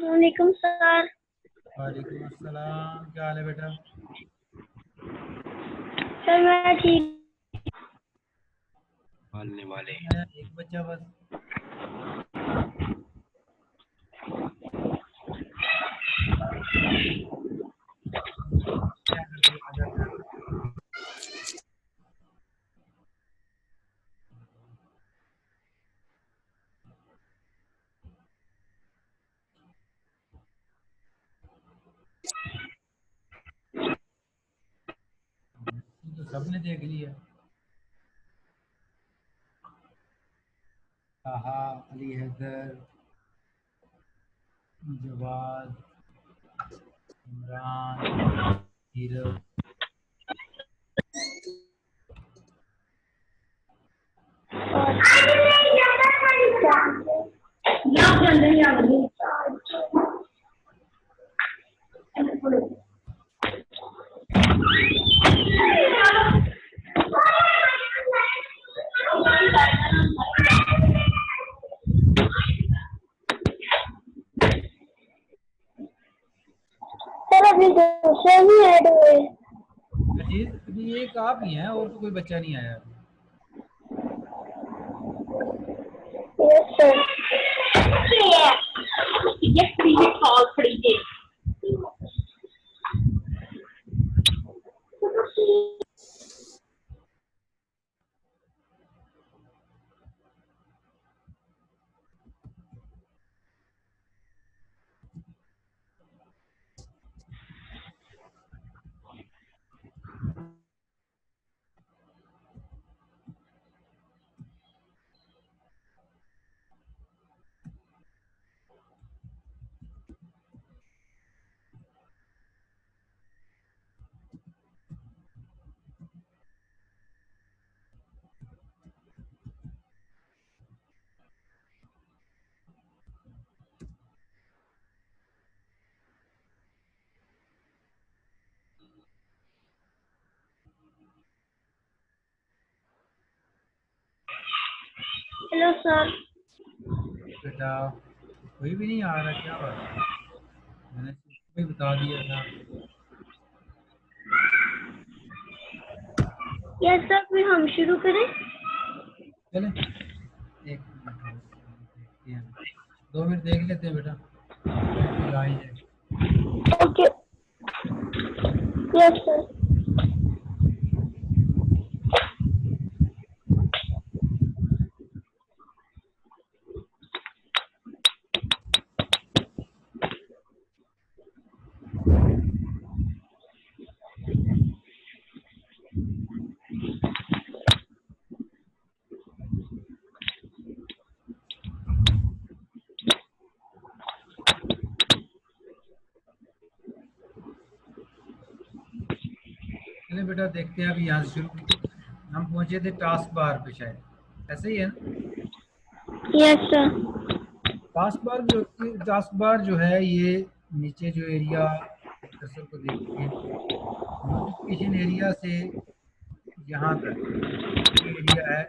वालेकुम सर। वालेकुम अस्सलाम। क्या हाल है बेटा? सर मैं ठीक। मानने वाले एक बच्चा बस। क्या करते हो? आ जाता है। ये तो सबने देख लिया। ताहा, अली हैदर, जवाद, इमरान, हीरो। सर अभी दूसरे भी ऐड हुए। अजीज, अभी एक आप ही हैं और तो कोई बच्चा नहीं आया। Yes sir. Hello sir. बेटा कोई भी नहीं आ रहा, क्या बात है? मैंने भी बता दिया था। यस सर, फिर हम शुरू करें। चले एक मिनट और देखते हैं। 2 मिनट देख लेते हैं बेटा, कोई आ ही जाए। ओके। Yes sir. चलिए बेटा देखते हैं। अभी यहाँ से शुरू हम पहुंचे थे टास्क बार पे, शायद ऐसे ही है ना? Yes sir. टास्क बार जो है ये नीचे जो एरिया कर्सर को देखिए, नोटिफिकेशन एरिया से यहाँ तक ये एरिया है,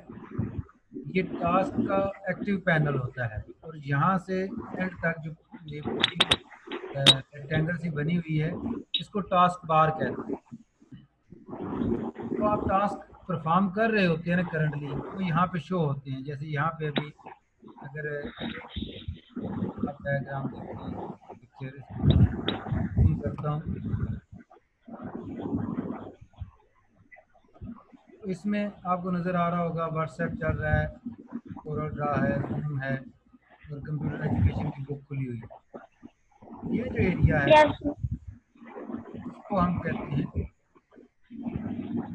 ये टास्क का एक्टिव पैनल होता है। और यहाँ से एंड तक जो ये पूरी रेक्टेंगल सी बनी हुई है, इसको टास्क बार कहते हैं। तो आप टास्क परफॉर्म कर रहे होते हैं ना करंटली, वो यहाँ पे शो होते हैं। जैसे यहाँ पे अभी अगर आप डायग्राम देखें, पिक्चर इसको जूम करता हूँ, तो इसमें आपको नज़र आ रहा होगा व्हाट्सएप चल रहा है, कोरल ड्रा है, जूम है और कंप्यूटर एजुकेशन की बुक खुली हुई है। ये जो एरिया है यस सर। इसको हम कहते हैं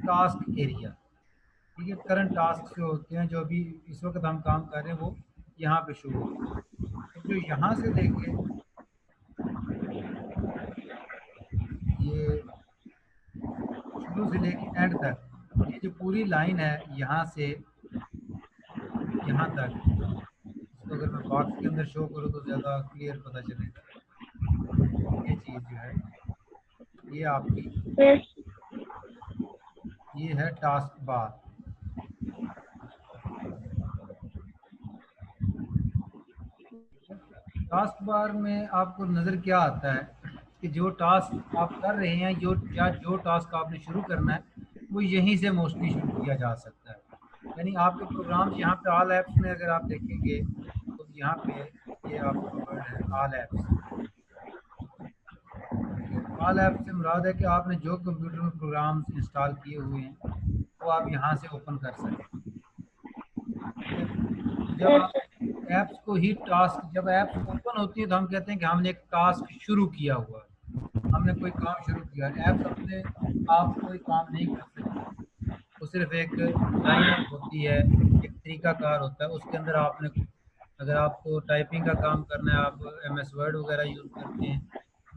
टास्क एरिया। ठीक है, करंट टास्क जो होते हैं, जो अभी इस वक्त हम काम कर रहे हैं, वो यहाँ पे शो होते हैं। अब जो यहाँ से लेके ये शुरू से लेके एंड तक, ये जो पूरी लाइन है यहाँ से यहाँ तक, इसको अगर मैं बॉक्स के अंदर शो करूँ तो ज़्यादा क्लियर पता चलेगा। ये चीज़ जो है ये आपकी, यस। ये है टास्क बार। टास्क बार में आपको नज़र क्या आता है कि जो टास्क आप कर रहे हैं जो टास्क आपने शुरू करना है वो यहीं से मोस्टली शुरू किया जा सकता है। यानी आपके प्रोग्राम्स यहाँ पे ऑल ऐप्स में अगर आप देखेंगे तो यहाँ पे ये आपका वर्ड है ऑल ऐप्स। ऑल ऐप्स से मुराद है कि आपने जो कंप्यूटर में प्रोग्राम्स इंस्टॉल किए हुए हैं वो आप यहाँ से ओपन कर सकते हैं। ठीक है, तो जब यस आप सर। ऐप्स को ही टास्क जब ऐप्स ओपन होती है तो हम कहते हैं कि हमने एक टास्क शुरू किया हुआ है, हमने कोई काम शुरू किया है। ऐप्स अपने आप कोई काम नहीं कर सकती, वो सिर्फ एक लाइन अप होती है, एक तरीकाकार होता है। उसके अंदर आपने अगर आपको टाइपिंग का काम करना है, आप एमएस वर्ड वगैरह यूज़ करते हैं,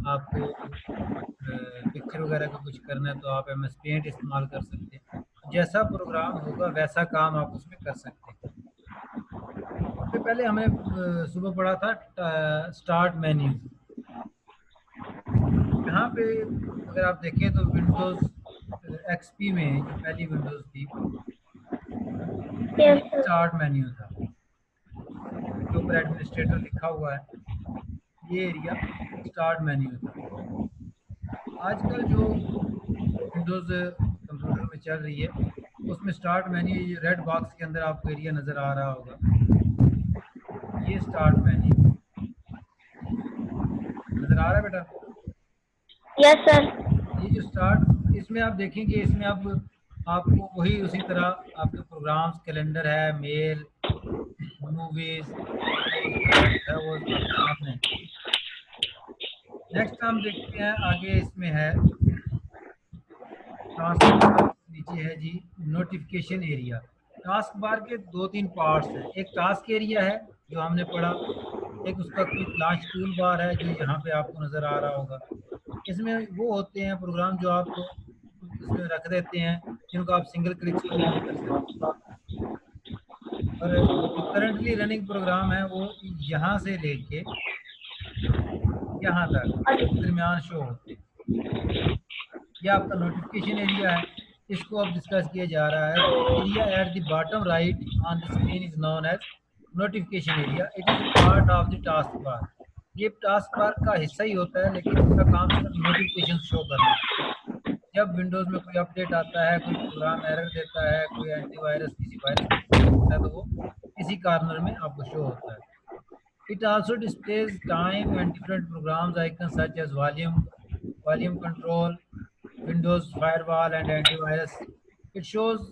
आपको पिक्चर वगैरह का कुछ करना है तो आप एमएस पेंट इस्तेमाल कर सकते हैं। जैसा प्रोग्राम होगा वैसा काम आप उसमें कर सकते हैं। सबसे पहले हमने सुबह पढ़ा था स्टार्ट मेन्यू। यहाँ पे अगर आप देखें तो विंडोज़ एक्सपी में जो पहली विंडोज़ थी यस ये सर। स्टार्ट मेन्यू था, जो ऊपर एडमिनिस्ट्रेटर लिखा हुआ है ये एरिया स्टार्ट मेन्यू था। आजकल जो विंडोज़ कंप्यूटर में चल रही है उसमें स्टार्ट मेन्यू रेड बॉक्स के अंदर आपको एरिया नज़र आ रहा होगा, ये स्टार्ट मेन्यू नज़र आ रहा है बेटा। Yes sir. ये जो स्टार्ट इसमें आप देखेंगे इसमें आपको वही उसी तरह आपके प्रोग्राम्स कैलेंडर है, मेल, मूवीज, फोटोज जो है वो आपके सामने है। नेक्स्ट हम देखते हैं आगे इसमें है टास्क बार, नीचे है जी नोटिफिकेशन एरिया। टास्क बार के दो तीन पार्ट्स हैं, एक टास्क एरिया है जो हमने पढ़ा, एक उसका क्विक लॉन्च टूल बार है जो यहाँ पे आपको नज़र आ रहा होगा। इसमें वो होते हैं प्रोग्राम जो आप इसमें रख देते हैं जिनको आप सिंगल क्लिक से ओपन कर सकते हैं, और जो करंटली रनिंग प्रोग्राम है वो यहाँ से लेके यहाँ तक दरमियान शो होते हैं। ये आपका नोटिफिकेशन एरिया है, इसको अब डिस्कस किया जा रहा है। Area at the bottom right on the screen is known as notification area, it is part of the taskbar. ये टास्क बार का हिस्सा ही होता है लेकिन इसका काम सिर्फ नोटिफिकेशन शो करना है। जब विंडोज़ में कोई अपडेट आता है, कोई प्रोग्राम एरर देता है, कोई एंटीवायरस किसी वायरस को ट्रिगर करता है तो वो इसी कॉर्नर में आपको शो होता है। It also displays time and different programs icons such as volume control, Windows firewall, and antivirus. It shows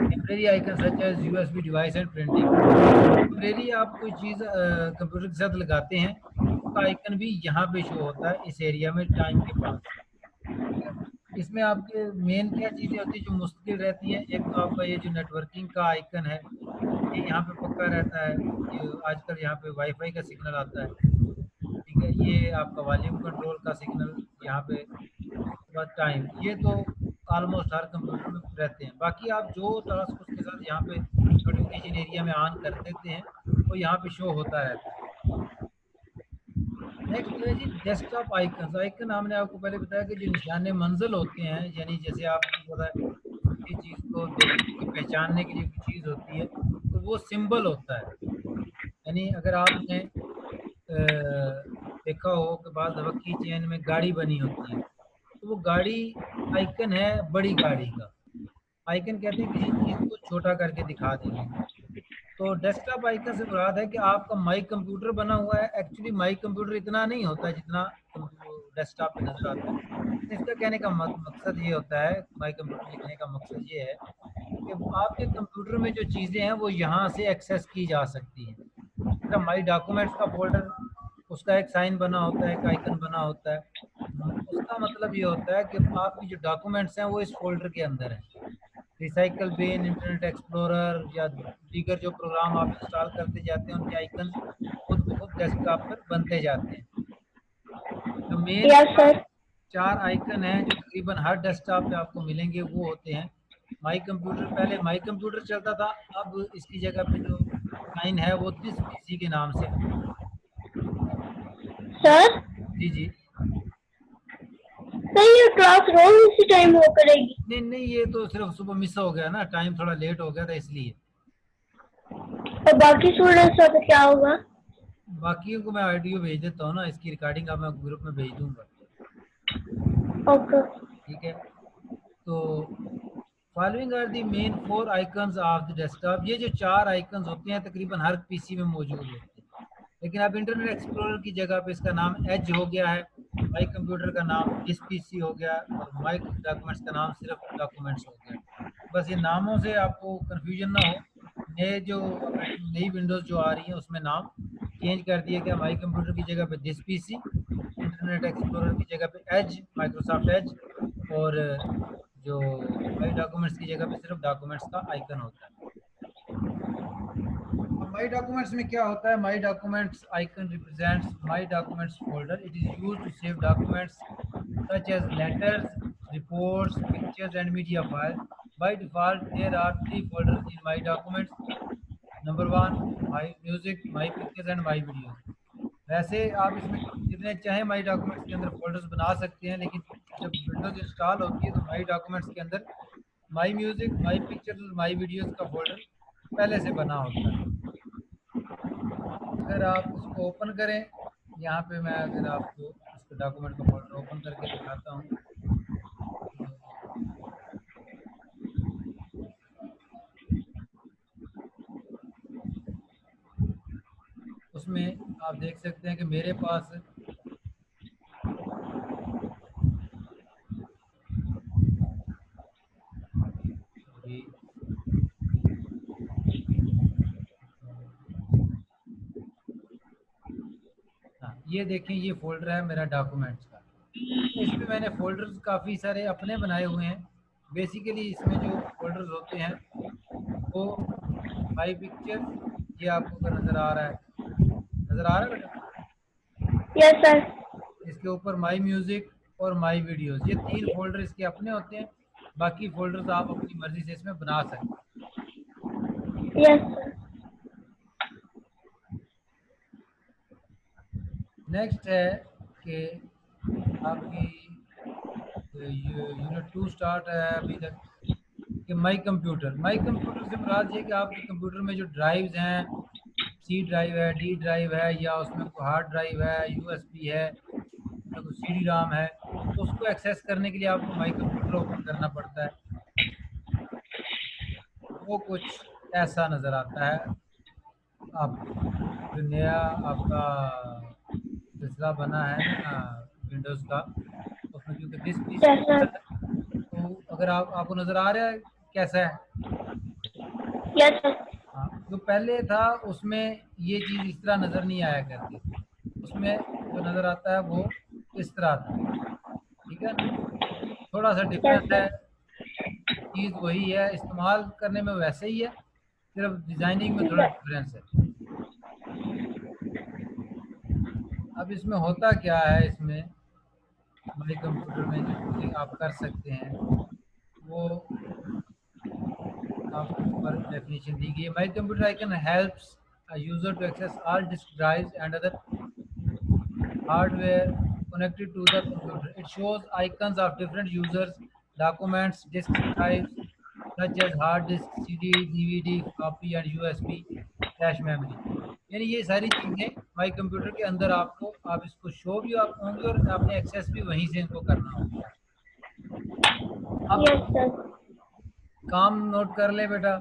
temporary icons such as USB device and printing. Temporary आप कोई चीज़ कंप्यूटर के साथ लगाते हैं उसका आइकन भी यहाँ पे शो होता है इस एरिया में टाइम के पास। ठीक है, इसमें आपके मेन क्या चीज़ें होती हैं जो मुश्किल रहती हैं, एक तो आपका ये जो नेटवर्किंग का आइकन है ये यहाँ पे पक्का रहता है, ये आजकल यहाँ पे वाईफाई का सिग्नल आता है। ठीक है, ये आपका वॉल्यूम कंट्रोल का सिग्नल यहाँ पे, उसके बाद टाइम, ये तो ऑलमोस्ट हर कंप्यूटर में रहते हैं। बाकी आप जो टास्क उसके साथ यहाँ पे नोटिफिकेशन एरिया में ऑन कर देते हैं वो यहाँ पे शो होता रहता है। नेक्स्ट जो है जी डेस्कटॉप आइकन। आइकन हमने आपको पहले बताया कि जो निशाने मंजिल होते हैं, यानी जैसे आपको पता है किसी चीज़ को देखने की पहचानने के लिए कोई चीज़ होती है तो वो सिंबल होता है। यानी अगर आपने देखा हो कि बाज़ दफ़ा की चेन में गाड़ी बनी होती है तो वो गाड़ी आइकन है बड़ी गाड़ी का। आइकन कहते हैं किसी चीज़ को छोटा करके दिखा देंगे। तो डेस्कटॉप आइकन से मुराद है कि आपका माई कंप्यूटर बना हुआ है, एक्चुअली माई कंप्यूटर इतना नहीं होता है जितना डेस्कटॉप पे नज़र आता है। लेकिन इसका कहने का मकसद ये होता है, माई कंप्यूटर लिखने का मकसद ये है कि आपके कंप्यूटर में जो चीज़ें हैं वो यहाँ से एक्सेस की जा सकती हैं। जैसा माई डॉक्यूमेंट्स का फोल्डर, उसका एक साइन बना होता है, एक आइकन बना होता है। उसका मतलब ये होता है कि आपकी जो डॉक्यूमेंट्स हैं वो इस फोल्डर के अंदर हैं। रिसाइकल बिन, इंटरनेट एक्सप्लोरर या दीगर जो प्रोग्राम आप इंस्टॉल करते जाते हैं उनके आइकन खुद ब खुद डेस्कटॉप पर बनते जाते हैं। जो मेन यस सर। चार आइकन हैं जो तकरीबन हर डेस्कटॉप पे आपको मिलेंगे वो होते हैं माई कंप्यूटर। पहले माई कंप्यूटर चलता था, अब इसकी जगह पे जो लाइन है वो दिस पीसी के नाम से है। सर जी जी, सर ये क्लास रोज इसी टाइम हो करेगी? नहीं नहीं, ये तो सिर्फ सुबह मिस हो गया ना, टाइम थोड़ा लेट हो गया था इसलिए। और बाकी स्टूडेंट्स का तो क्या होगा? बाकियों को मैं ऑडियो भेज देता हूँ ना, इसकी रिकॉर्डिंग आप मैं ग्रुप में भेज दूंगा। ओके। ठीक है, तो following are the main 4 icons of the desktop. ये जो 4 आइकन्स होते हैं तकरीबन हर पीसी में मौजूद होते हैं, लेकिन अब इंटरनेट एक्सप्लोरर की जगह पे इसका नाम एज हो गया है, माई कंप्यूटर का नाम दिस पीसी हो गया, और माई डॉक्यूमेंट्स का नाम सिर्फ डॉक्यूमेंट्स हो गया। बस ये नामों से आपको कन्फ्यूजन ना हो। नए जो ऑपरेटिंग नई विंडोज़ जो आ रही हैं उसमें नाम चेंज कर दिया गया, माई कंप्यूटर की जगह पे दिस पीसी, इंटरनेट एक्सप्लोरर की जगह पे एज, माइक्रोसॉफ्ट एज, और जो माई डॉक्यूमेंट्स की जगह पे सिर्फ डॉक्यूमेंट्स का आइकन होता है। अब माई डॉक्यूमेंट्स में क्या होता है? My documents icon represents my documents folder. It is used to save documents such as letters, reports, pictures and media files. By default, there are 3 folders in My Documents. Number 1, My Music, My Pictures and My Videos. वैसे आप इसमें जितने चाहें माई documents के अंदर folders बना सकते हैं, लेकिन जब विंडोज इंस्टॉल होती है तो माई डॉक्यूमेंट्स के अंदर माई म्यूजिक, माई पिक्चर्स और माई वीडियोस का फोल्डर पहले से बना होता है। अगर आप इसको ओपन करें, यहाँ पे मैं अगर आपको इसको डॉक्यूमेंट का फोल्डर ओपन करके दिखाता हूँ, उसमें आप देख सकते हैं कि मेरे पास भी, हाँ ये देखें, ये फोल्डर है मेरा डॉक्यूमेंट्स का। इसमें मैंने फोल्डर्स काफ़ी सारे अपने बनाए हुए हैं। बेसिकली इसमें जो फोल्डर्स होते हैं वो माई पिक्चर्स, ये आपको अगर नज़र आ रहा है, नज़र आ रहा है बेटा? Yes sir. इसके ऊपर माई म्यूज़िक और माई वीडियोस, ये 3 फोल्डर इसके अपने होते हैं। बाकी फोल्डर्स आप अपनी मर्ज़ी से इसमें बना सकते हैं। Yes sir. नेक्स्ट है कि आपकी यूनिट 2 स्टार्ट है अभी तक कि माई कंप्यूटर से मुराद ये कि आपके कंप्यूटर में जो ड्राइव्स हैं, सी ड्राइव है, डी ड्राइव है, या उसमें कोई हार्ड ड्राइव है, यूएसबी है, उसमें कोई सीडी राम है, तो उसको एक्सेस करने के लिए आपको माई कंप्यूटर ओपन करना पड़ता है। वो कुछ ऐसा नज़र आता है आपको। जो नया आपका सिलसिला बना है ना विंडोज़ का, उसमें क्योंकि दिस पीसी यस सर। तो अगर आपको नज़र आ रहा है कैसा है? Yes sir. हाँ, जो पहले था उसमें ये चीज़ इस तरह नज़र नहीं आया करती थी, उसमें जो नज़र आता है वो इस तरह था। ठीक है ना, थोड़ा सा यस डिफरेंस है, सर। चीज़ वही है, इस्तेमाल करने में वैसे ही है, सिर्फ डिज़ाइनिंग में थोड़ा डिफरेंस है। अब इसमें होता क्या है, इसमें माई कंप्यूटर में जो चीज़ें आप कर सकते हैं वो आपके ऊपर डेफिनेशन दी गई है। My computer icon helps a user to access all disk drives and other hardware connected to the computer. It shows icons of different users, documents, disk drives such as hard disk, CD, DVD, copy and USB flash memory. यानी ये सारी चीज़ें my computer के अंदर आपको, आप इसको show भी आप होंगे और आपने एक्सेस भी वहीं से इनको करना होगा। अब यस सर। काम नोट कर ले बेटा।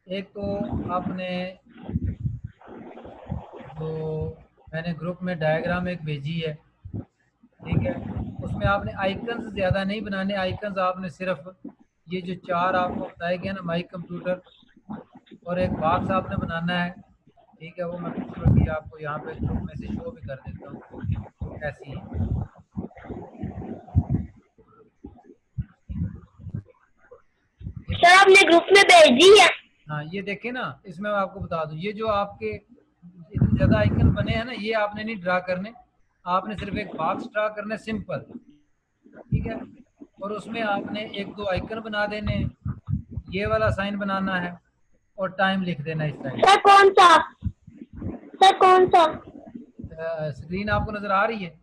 एक तो आपने जो मैंने ग्रुप में डायग्राम एक भेजी है, ठीक है, उसमें आपने आइकन्स ज़्यादा नहीं बनाने। आइकन्स आपने सिर्फ ये जो 4 आपको बताए गए ना, माई कंप्यूटर, और एक बॉक्स आपने बनाना है। ठीक है, वो मैं पिक्चर भी आपको यहाँ पे ग्रुप में से शो भी कर देता हूँ ऐसी है। सर आपने ग्रुप में भेजी है? हाँ ये देखें ना, इसमें मैं आपको बता दूं, ये जो आपके इतने ज़्यादा आइकन बने हैं ना, ये आपने नहीं ड्रा करने, आपने सिर्फ एक बॉक्स ड्रा करना है सिंपल। ठीक है, और उसमें आपने एक दो आइकन बना देने, ये वाला साइन बनाना है और टाइम लिख देना इस साइड। सर कौन सा? सर कौन सा? स्क्रीन आपको नज़र आ रही है?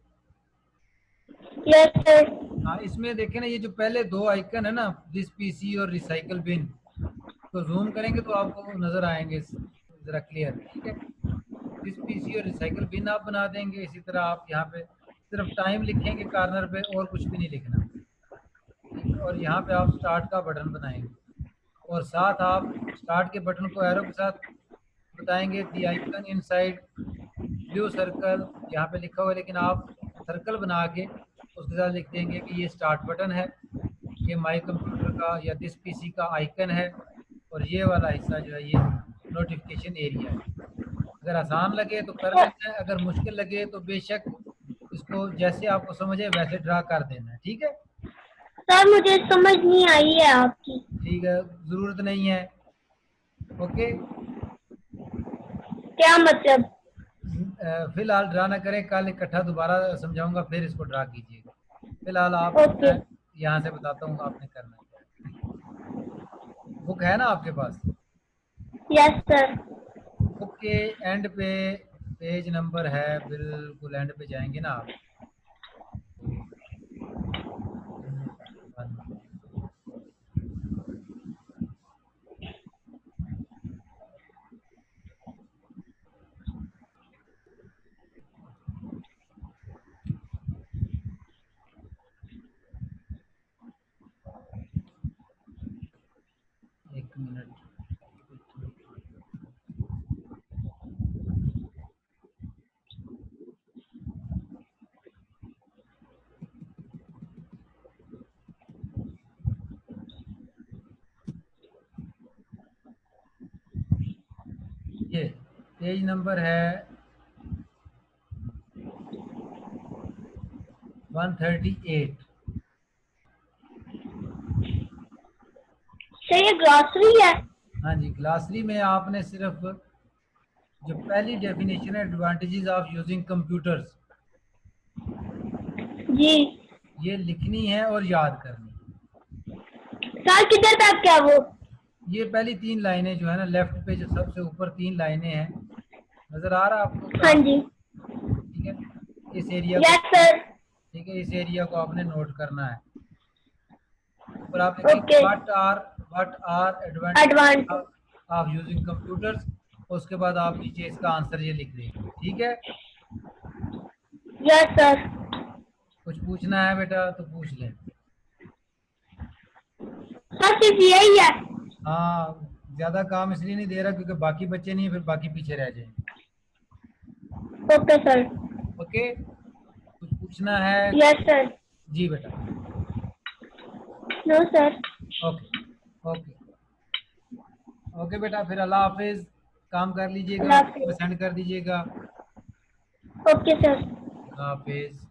Yes sir. हाँ, इसमें देखें ना, ये जो पहले 2 आइकन है ना, दिस पीसी और रिसाइकल बिन, तो जूम करेंगे तो आपको नज़र आएंगे ज़रा क्लियर। ठीक है, दिस पीसी और रिसाइकल बिन आप बना देंगे। इसी तरह आप यहाँ पे सिर्फ टाइम लिखेंगे कॉर्नर पे और कुछ भी नहीं लिखना, ठीक है। और यहाँ पे आप स्टार्ट का बटन बनाएंगे और साथ आप स्टार्ट के बटन को एरो के साथ बताएंगे दी आइकन इनसाइड ब्लू सर्कल, यहाँ पे लिखा हुआ है, लेकिन आप सर्कल बना के उसके साथ लिख देंगे कि ये स्टार्ट बटन है, ये माई कंप्यूटर का या दिस पीसी का आइकन है, और ये वाला हिस्सा जो है ये नोटिफिकेशन एरिया है। अगर आसान लगे तो कर देना है, अगर मुश्किल लगे तो बेशक इसको जैसे आपको समझे वैसे ड्रा कर देना है, ठीक है। सर मुझे समझ नहीं आई है आपकी। ठीक है, ज़रूरत नहीं है। ओके, क्या मतलब? फिलहाल ड्रा ना करें, कल इकट्ठा दोबारा समझाऊंगा फिर इसको ड्रा कीजिएगा। फिलहाल आप ओके। यहाँ से बताता हूँ आपने करना क्या है। बुक है ना आपके पास? Yes sir. बुक के एंड पे पेज नंबर है, बिल्कुल एंड पे जाएंगे ना आप। एक मिनट, ये पेज नंबर है 138। सर ये ग्रॉसरी है? हाँ जी, ग्लासरी में आपने सिर्फ जो पहली डेफिनेशन है एडवांटेजेस ऑफ यूजिंग कंप्यूटर्स, जी। ये लिखनी है और याद करनी है। सर किधर तक क्या वो? ये पहली 3 लाइनें जो है ना, लेफ्ट पे जो सबसे ऊपर 3 लाइनें हैं, नजर आ रहा है आपको? हाँ जी। ठीक है, इस एरिया को, यस सर। ठीक है, इस एरिया को आपने नोट करना है। ऊपर आप लिखिए okay. What are advantage advantage. Of using computers, उसके बाद आप नीचे इसका आंसर ये लिख देंगे, ठीक है। Yes sir. कुछ पूछना है बेटा तो पूछ लें। सर सिर्फ यही है? हाँ, ज्यादा काम इसलिए नहीं दे रहा क्योंकि बाकी बच्चे नहीं है, फिर बाकी पीछे रह जाएंगे। Okay sir. ओके, कुछ पूछना है? Yes sir. जी बेटा। No sir. Okay okay okay बेटा, फिर अल्लाह हाफिज। काम कर लीजिएगा, अल्लाह हाफिज। सेंड कर दीजिएगा। Okay sir. अल्लाह हाफिज।